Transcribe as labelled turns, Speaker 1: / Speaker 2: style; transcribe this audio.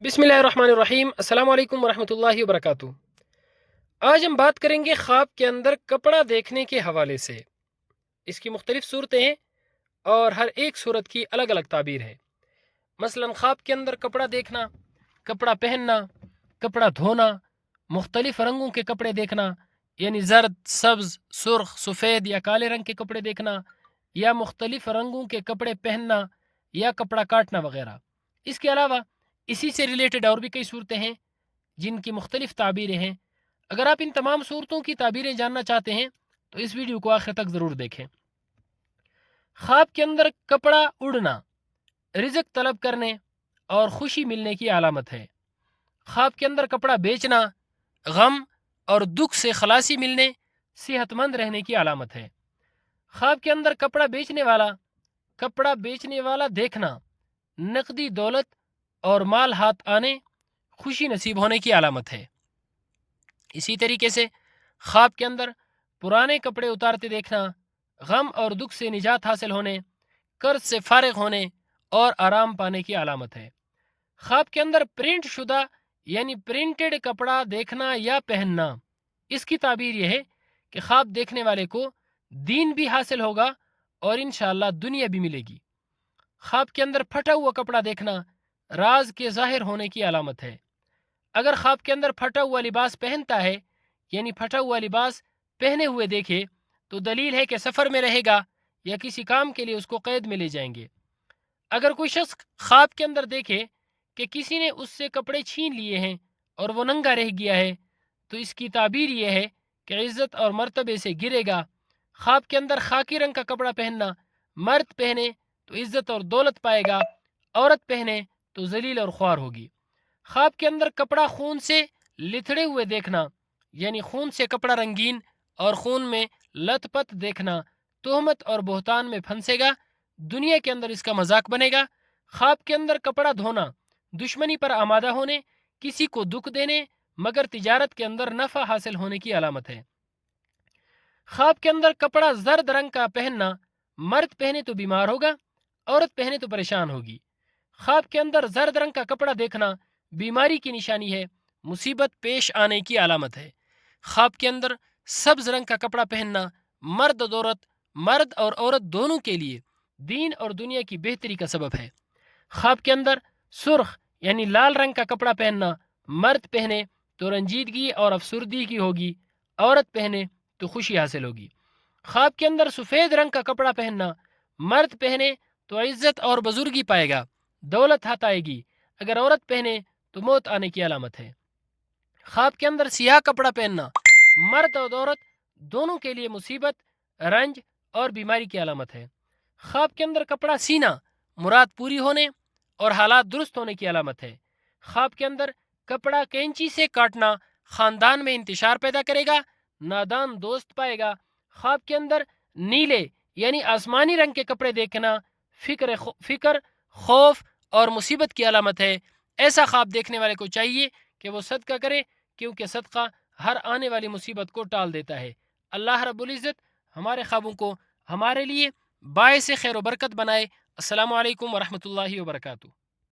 Speaker 1: बिस्मिल्लाहिर्रहमानिर्रहीम। अस्सलाम वालेकुम वरहमतुल्लाहि वबरकातुहू। आज हम बात करेंगे ख्वाब के अंदर कपड़ा देखने के हवाले से। इसकी मुख्तलिफ सूरतें हैं और हर एक सूरत की अलग अलग ताबीर है। मसलन ख्वाब के अंदर कपड़ा देखना, कपड़ा पहनना, कपड़ा धोना, मुख्तलिफ रंगों के कपड़े देखना यानी जर्द, सब्ज, सुर्ख, सफ़ेद या काले रंग के कपड़े देखना, या मुख्तलिफ रंगों के कपड़े पहनना या कपड़ा काटना वगैरह। इसके अलावा इसी से रिलेटेड और भी कई सूरतें हैं जिनकी मुख्तलिफ ताबीरें हैं। अगर आप इन तमाम सूरतों की ताबीरें जानना चाहते हैं तो इस वीडियो को आखिर तक ज़रूर देखें। ख्वाब के अंदर कपड़ा उड़ना रिज़्क तलब करने और खुशी मिलने की अलामत है। ख्वाब के अंदर कपड़ा बेचना गम और दुख से खलासी मिलने, सेहतमंद रहने की अलामत है। ख्वाब के अंदर कपड़ा बेचने वाला देखना नकदी दौलत और माल हाथ आने, खुशी नसीब होने की अलामत है। इसी तरीके से ख्वाब के अंदर पुराने कपड़े उतारते देखना गम और दुख से निजात हासिल होने, कर्ज से फारिग होने और आराम पाने की अलामत है। ख्वाब के अंदर प्रिंट शुदा यानी प्रिंटेड कपड़ा देखना या पहनना, इसकी ताबीर यह है कि ख्वाब देखने वाले को दीन भी हासिल होगा और इंशाअल्लाह दुनिया भी मिलेगी। ख्वाब के अंदर फटा हुआ कपड़ा देखना राज के जाहिर होने की अलामत है। अगर ख्वाब के अंदर फटा हुआ लिबास पहनता है यानी फटा हुआ लिबास पहने हुए देखे तो दलील है कि सफ़र में रहेगा या किसी काम के लिए उसको कैद में ले जाएंगे। अगर कोई शख्स ख्वाब के अंदर देखे कि किसी ने उससे कपड़े छीन लिए हैं और वो नंगा रह गया है तो इसकी ताबीर यह है कि इज़्ज़त और मर्तबे से गिरेगा। ख्वाब के अंदर खाकी रंग का कपड़ा पहनना, मर्द पहने तो इज़्ज़त और दौलत पाएगा, औरत पहने तो जलील और ख्वार होगी। ख्वाब के अंदर कपड़ा खून से लिथड़े हुए देखना यानी खून से कपड़ा रंगीन और खून में लथपथ देखना तोहमत और बोहतान में फंसेगा, दुनिया के अंदर इसका मजाक बनेगा। ख्वाब के अंदर कपड़ा धोना दुश्मनी पर आमादा होने, किसी को दुख देने मगर तिजारत के अंदर नफ़ा हासिल होने की अलामत है। ख्वाब के अंदर कपड़ा जर्द रंग का पहनना, मर्द पहने तो बीमार होगा, औरत पहने तो परेशान होगी। ख्वाब के अंदर जर्द रंग का कपड़ा देखना बीमारी की निशानी है, मुसीबत पेश आने की अलामत है। ख्वाब के अंदर सब्ज रंग का कपड़ा पहनना मर्द और औरत दोनों के लिए दीन और दुनिया की बेहतरी का सबब है। ख्वाब के अंदर सुर्ख यानी लाल रंग का कपड़ा पहनना, मर्द पहने तो रंजीदगी और अफसुर्दगी होगी, औरत पहने तो खुशी हासिल होगी। ख्वाब के अंदर सफ़ेद रंग का कपड़ा पहनना, मर्द पहने तो इज्जत और बुजुर्गी पाएगा, दौलत हाथ आएगी, अगर औरत पहने तो मौत आने की अलामत है। ख्वाब के अंदर सियाह कपड़ा पहनना मर्द और औरत दोनों के लिए मुसीबत, रंज और बीमारी की अलामत है। ख्वाब के अंदर कपड़ा सीना मुराद पूरी होने और हालात दुरुस्त होने की अलामत है। ख्वाब के अंदर कपड़ा कैंची से काटना खानदान में इंतशार पैदा करेगा, नादान दोस्त पाएगा। ख्वाब के अंदर नीले यानी आसमानी रंग के कपड़े देखना फिक्र, खौफ और मुसीबत की अलामत है। ऐसा ख्वाब देखने वाले को चाहिए कि वो सदका करे, क्योंकि सदका हर आने वाली मुसीबत को टाल देता है। अल्लाह रब्बुल इज़्ज़त हमारे ख्वाबों को हमारे लिए बायस खैर व बरकत बनाए। अस्सलामु अलैकुम वरहमतुल्लाहि वबरकातुहू।